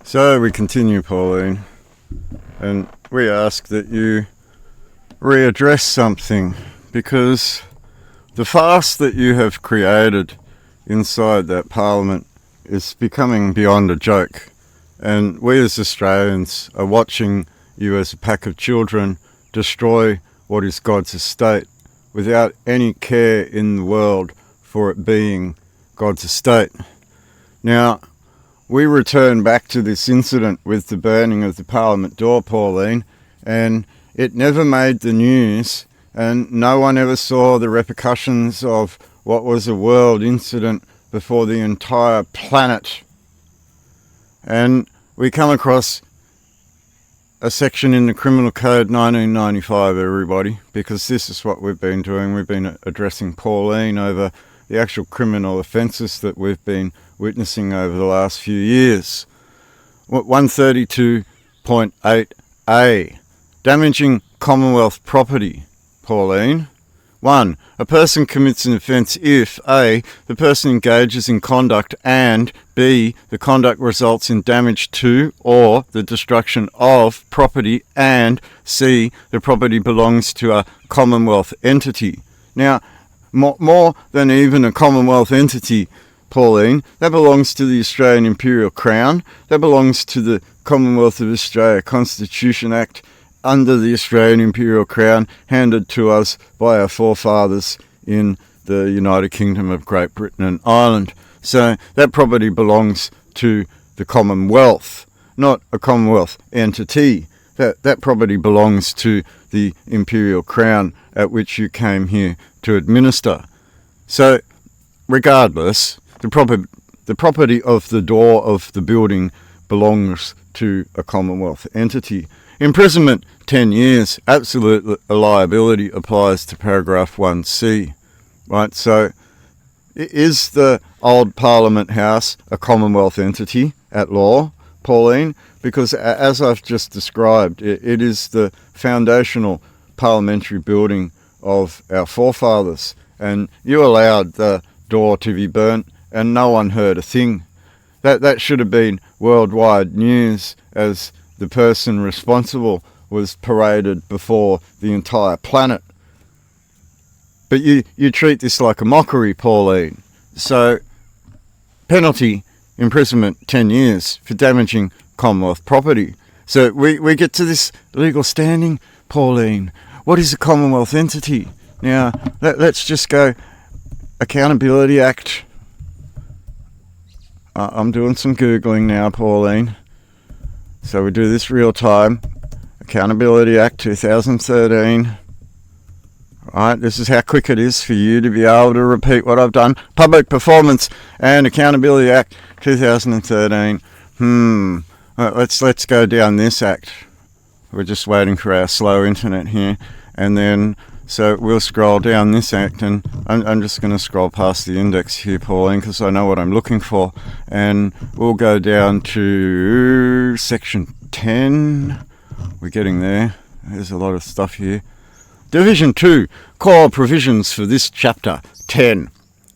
So we continue, Pauline, and we ask that you readdress something, because the farce that you have created inside that parliament is becoming beyond a joke, and we as Australians are watching you as a pack of children destroy what is God's estate without any care in the world for it being God's estate. Now, we return back to this incident with the burning of the Parliament door, Pauline, and it never made the news, and no one ever saw the repercussions of what was a world incident before the entire planet. And we come across a section in the Criminal Code 1995, everybody, because this is what we've been doing. We've been addressing Pauline over the actual criminal offences that we've been witnessing over the last few years. 132.8a, damaging Commonwealth property, Pauline. 1. A person commits an offence if A. the person engages in conduct and B. the conduct results in damage to or the destruction of property and C. the property belongs to a Commonwealth entity. Now, more than even a Commonwealth entity, Pauline, that belongs to the Australian Imperial Crown, that belongs to the Commonwealth of Australia Constitution Act under the Australian Imperial Crown handed to us by our forefathers in the United Kingdom of Great Britain and Ireland. So that property belongs to the Commonwealth, not a Commonwealth entity. That property belongs to the Imperial Crown at which you came here to administer. So, regardless, the property of the door of the building belongs to a Commonwealth entity. Imprisonment, 10 years, absolute liability applies to paragraph 1C. Right, so is the old Parliament House a Commonwealth entity at law, Pauline? Because as I've just described, it is the foundational parliamentary building of our forefathers, and you allowed the door to be burnt and no one heard a thing. That should have been worldwide news, as the person responsible was paraded before the entire planet. But you treat this like a mockery, Pauline. So, penalty, imprisonment, 10 years for damaging Commonwealth property. So we get to this legal standing, Pauline. What is a Commonwealth entity? Now, let's just go Accountability Act. I'm doing some Googling now, Pauline. So we do this real time. Accountability Act 2013. Right, this is how quick it is for you to be able to repeat what I've done. Public Performance and Accountability Act 2013. Let's go down this act. We're just waiting for our slow internet here. And then, so we'll scroll down this act, and I'm just going to scroll past the index here, Pauline, because I know what I'm looking for. And we'll go down to section 10. We're getting there. There's a lot of stuff here. Division 2, core provisions for this chapter. 10.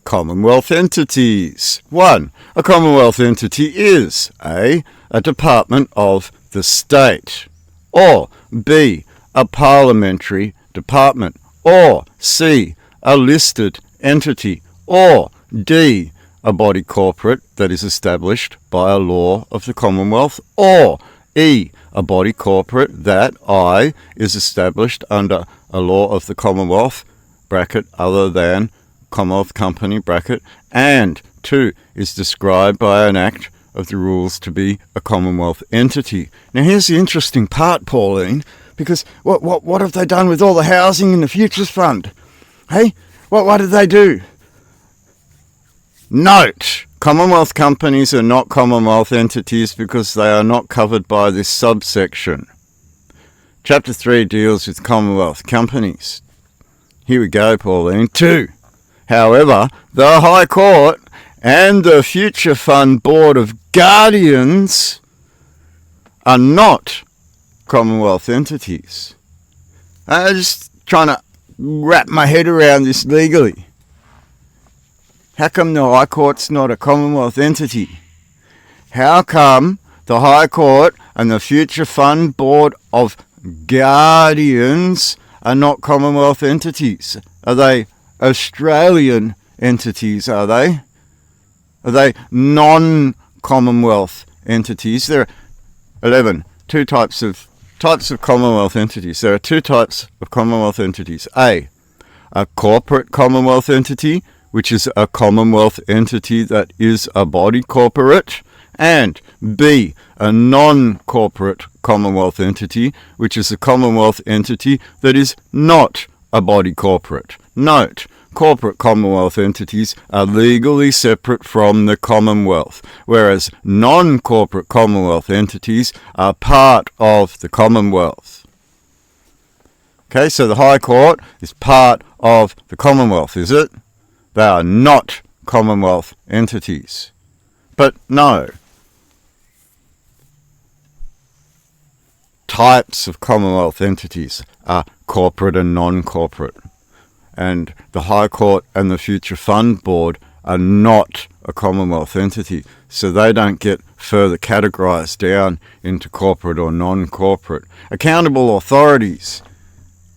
Commonwealth entities. 1. A Commonwealth entity is A. a department of the state, or B. a parliamentary department, or C. a listed entity, or D. a body corporate that is established by a law of the Commonwealth, or E. a body corporate that I. is established under a law of the Commonwealth, bracket, other than Commonwealth Company, bracket, and 2. is described by an act of the rules to be a Commonwealth entity. Now here's the interesting part, Pauline, because what have they done with all the housing in the Futures Fund? Hey, what did they do? Note, Commonwealth companies are not Commonwealth entities because they are not covered by this subsection. Chapter 3 deals with Commonwealth companies. Here we go, Pauline. 2. However, the High Court and the Future Fund Board of Guardians are not Commonwealth entities. I'm just trying to wrap my head around this legally. How come the High Court's not a Commonwealth entity? How come the High Court and the Future Fund Board of Guardians are not Commonwealth entities. Are they Australian entities, are they? Are they non-Commonwealth entities? There are 11, two types of Commonwealth entities. There are two types of Commonwealth entities. A corporate Commonwealth entity, which is a Commonwealth entity that is a body corporate, and B, a non-corporate Commonwealth entity, which is a Commonwealth entity that is not a body corporate. Note, corporate Commonwealth entities are legally separate from the Commonwealth, whereas non-corporate Commonwealth entities are part of the Commonwealth. Okay, so the High Court is part of the Commonwealth, is it? They are not Commonwealth entities. But no. Types of Commonwealth entities are corporate and non-corporate. And the High Court and the Future Fund Board are not a Commonwealth entity, so they don't get further categorised down into corporate or non-corporate. Accountable authorities,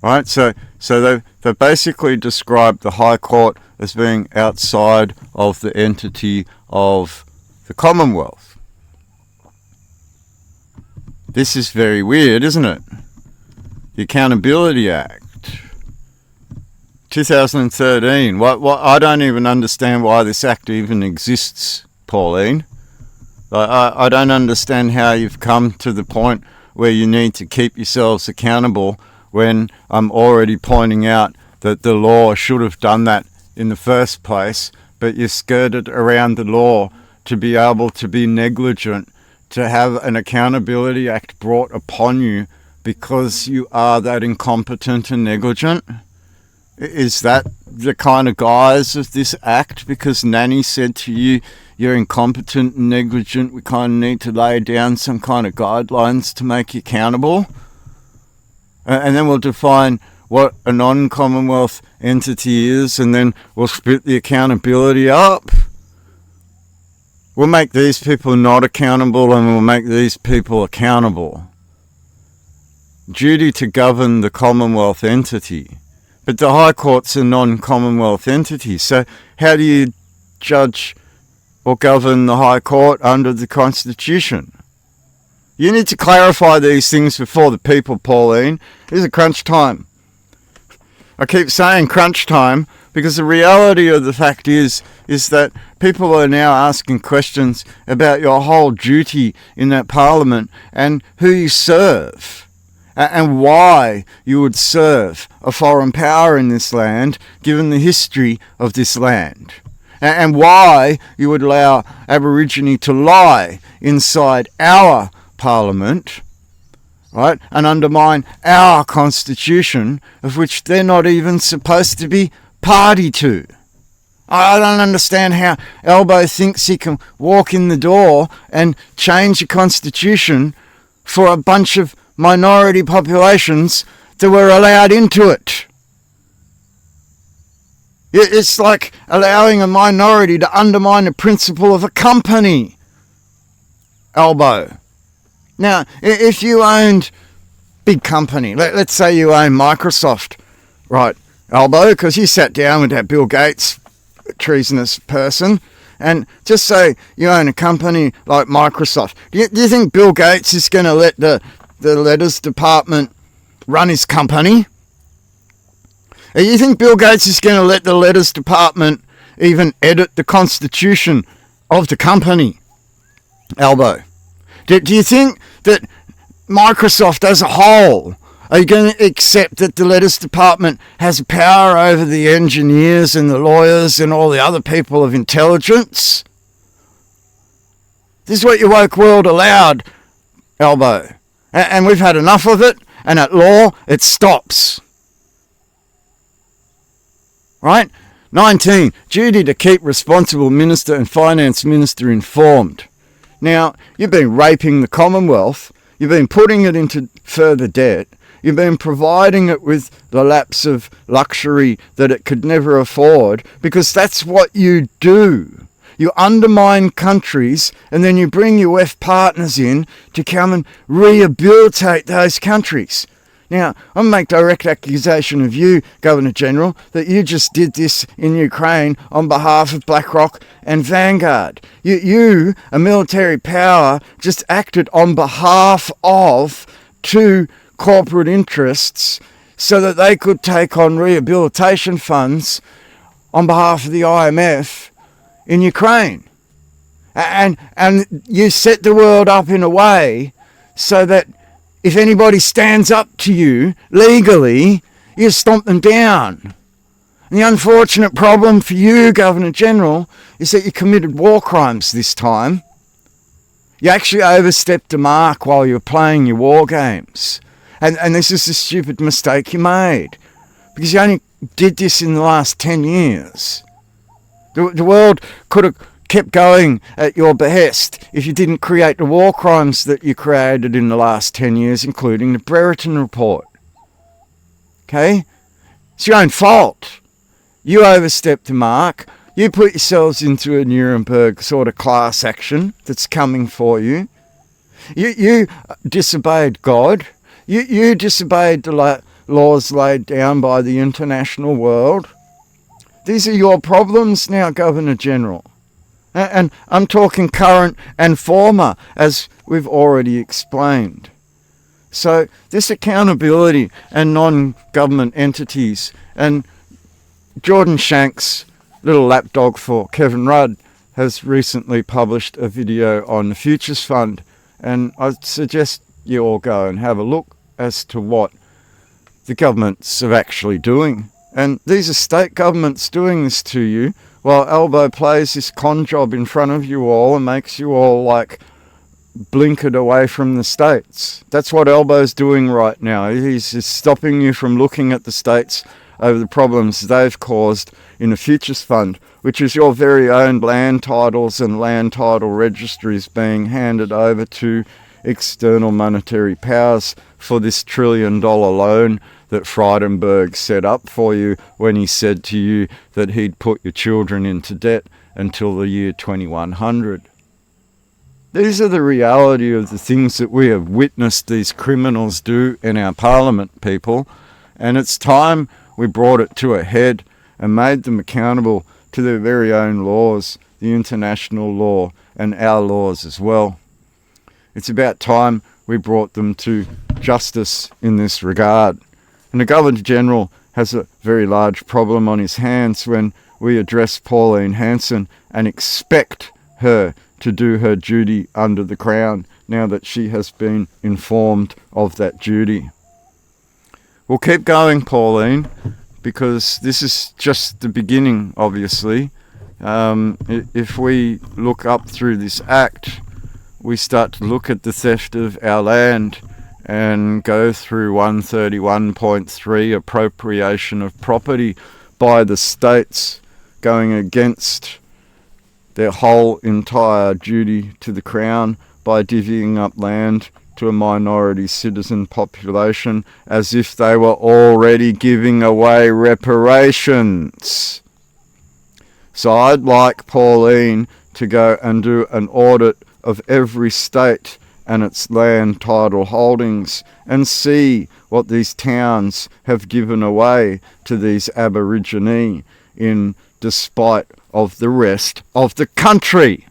right? So they've basically described the High Court as being outside of the entity of the Commonwealth. This is very weird, isn't it? The Accountability Act, 2013. I don't even understand why this act even exists, Pauline. I don't understand how you've come to the point where you need to keep yourselves accountable when I'm already pointing out that the law should have done that in the first place, but you skirted around the law to be able to be negligent, to have an Accountability Act brought upon you because you are that incompetent and negligent? Is that the kind of guise of this act? Because Nanny said to you, you're incompetent and negligent, we kind of need to lay down some kind of guidelines to make you accountable? And then we'll define what a non-Commonwealth entity is, and then we'll split the accountability up. We'll make these people not accountable and we'll make these people accountable. Duty to govern the Commonwealth entity. But the High Court's a non-Commonwealth entity, so how do you judge or govern the High Court under the Constitution? You need to clarify these things before the people, Pauline. This is crunch time. I keep saying crunch time because the reality of the fact is that people are now asking questions about your whole duty in that Parliament and who you serve and why you would serve a foreign power in this land given the history of this land, and why you would allow Aborigine to lie inside our Parliament, right, and undermine our Constitution, of which they're not even supposed to be party to. I don't understand how Elbow thinks he can walk in the door and change the Constitution for a bunch of minority populations that were allowed into it. It's like allowing a minority to undermine the principle of a company, Elbow. Now, if you owned big company, let's say you own Microsoft, right, Elbow, because you sat down with that Bill Gates treasonous person, and just say you own a company like Microsoft. Do you think Bill Gates is going to let the letters department run his company? You think Bill Gates is going to let the letters department even edit the constitution of the company, Elbow? Do you think that Microsoft as a whole, are you going to accept that the letters department has power over the engineers and the lawyers and all the other people of intelligence? This is what your woke world allowed, Elbow. And we've had enough of it, and at law, it stops. Right? 19, duty to keep responsible minister and finance minister informed. Now, you've been raping the Commonwealth, you've been putting it into further debt, you've been providing it with the lapse of luxury that it could never afford, because that's what you do. You undermine countries, and then you bring US partners in to come and rehabilitate those countries. Now, I'm going to make direct accusation of you, Governor General, that you just did this in Ukraine on behalf of BlackRock and Vanguard. You, a military power, just acted on behalf of two corporate interests so that they could take on rehabilitation funds on behalf of the IMF in Ukraine. And you set the world up in a way so that if anybody stands up to you legally, you stomp them down. And the unfortunate problem for you, Governor General, is that you committed war crimes this time. You actually overstepped the mark while you were playing your war games. And this is the stupid mistake you made. Because you only did this in the last 10 years. The world could have kept going at your behest if you didn't create the war crimes that you created in the last 10 years, including the Brereton Report. Okay? It's your own fault. You overstepped the mark. You put yourselves into a Nuremberg sort of class action that's coming for you. You disobeyed God. You disobeyed the laws laid down by the international world. These are your problems now, Governor General. And I'm talking current and former, as we've already explained. So this accountability and non-government entities, and Jordan Shanks, little lapdog for Kevin Rudd, has recently published a video on the Futures Fund, and I suggest you all go and have a look as to what the governments are actually doing. And these are state governments doing this to you, while Albo plays this con job in front of you all and makes you all like blinkered away from the states. That's what Albo's doing right now. He's stopping you from looking at the states over the problems they've caused in the Futures Fund, which is your very own land titles and land title registries being handed over to external monetary powers for this $1 trillion loan that Frydenberg set up for you when he said to you that he'd put your children into debt until the year 2100. These are the reality of the things that we have witnessed these criminals do in our parliament, people, and it's time we brought it to a head and made them accountable to their very own laws, the international law and our laws as well. It's about time we brought them to justice in this regard. And the Governor-General has a very large problem on his hands when we address Pauline Hanson and expect her to do her duty under the Crown now that she has been informed of that duty. We'll keep going, Pauline, because this is just the beginning, obviously. If we look up through this act, we start to look at the theft of our land and go through 131.3, appropriation of property by the states, going against their whole entire duty to the Crown by divvying up land to a minority citizen population as if they were already giving away reparations. So I'd like Pauline to go and do an audit of every state and its land title holdings and see what these towns have given away to these Aborigine in despite of the rest of the country.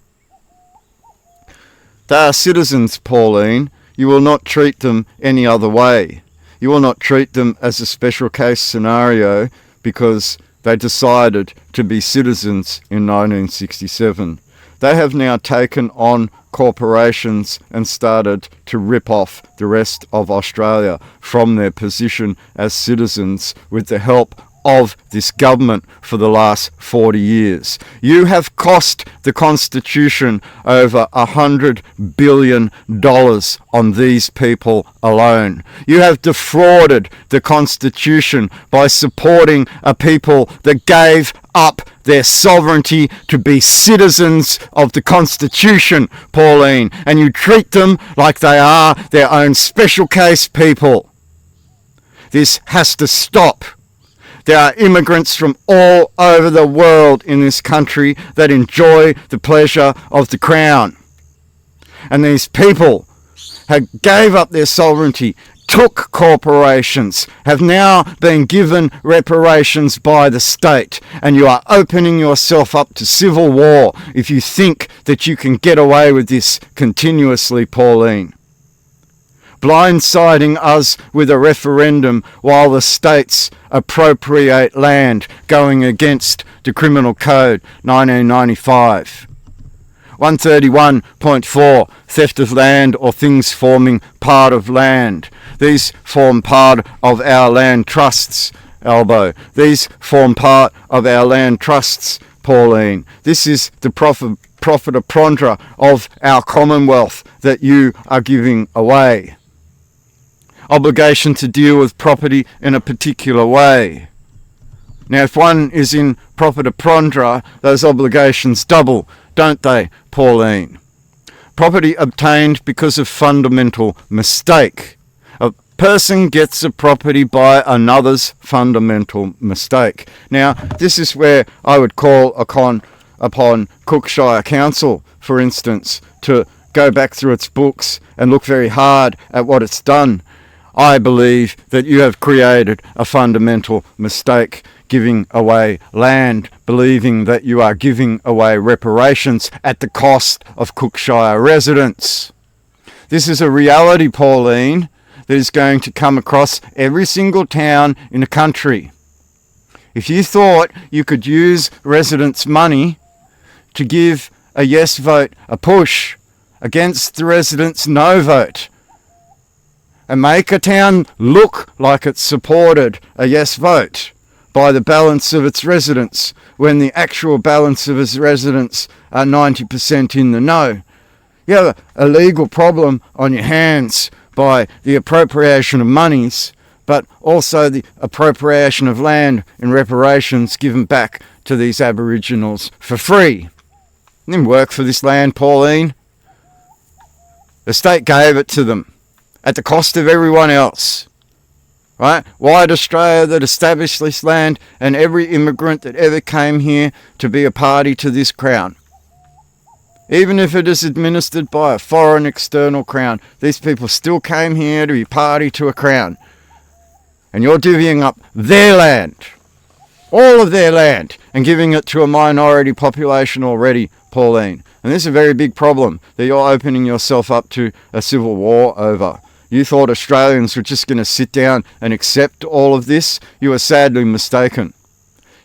They are citizens, Pauline. You will not treat them any other way. You will not treat them as a special case scenario because they decided to be citizens in 1967. They have now taken on corporations and started to rip off the rest of Australia from their position as citizens with the help of this government for the last 40 years. You have cost the Constitution over $100 billion on these people alone. You have defrauded the Constitution by supporting a people that gave up their sovereignty to be citizens of the Constitution, Pauline, and you treat them like they are their own special case people. This has to stop. There are immigrants from all over the world in this country that enjoy the pleasure of the crown. And these people gave up their sovereignty, took corporations, have now been given reparations by the state, and you are opening yourself up to civil war if you think that you can get away with this continuously, Pauline. Blindsiding us with a referendum while the states appropriate land, going against the Criminal Code 1995. 131.4, theft of land or things forming part of land. These form part of our land trusts, Albo. These form part of our land trusts, Pauline. This is the profiteroprondra of our Commonwealth that you are giving away. Obligation to deal with property in a particular way. Now, if one is in profiteroprondra, those obligations double, don't they, Pauline? Property obtained because of fundamental mistake. A person gets a property by another's fundamental mistake. Now, this is where I would call upon Cookshire Council, for instance, to go back through its books and look very hard at what it's done. I believe that you have created a fundamental mistake giving away land, believing that you are giving away reparations at the cost of Cookshire residents. This is a reality, Pauline, that is going to come across every single town in the country. If you thought you could use residents' money to give a yes vote a push against the residents' no vote, and make a town look like it supported a yes vote by the balance of its residents, when the actual balance of its residents are 90% in the no, you have a legal problem on your hands by the appropriation of monies, but also the appropriation of land and reparations given back to these Aboriginals for free. It didn't work for this land, Pauline. The state gave it to them at the cost of everyone else. Right? White Australia that established this land, and every immigrant that ever came here to be a party to this crown. Even if it is administered by a foreign external crown, these people still came here to be party to a crown. And you're divvying up their land, all of their land, and giving it to a minority population already, Pauline. And this is a very big problem that you're opening yourself up to a civil war over. You thought Australians were just going to sit down and accept all of this? You were sadly mistaken.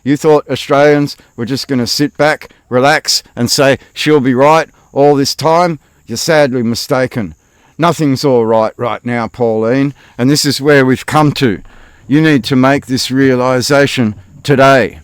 You thought Australians were just going to sit back, relax, and say, she'll be right all this time? You're sadly mistaken. Nothing's all right now, Pauline, and this is where we've come to. You need to make this realisation today.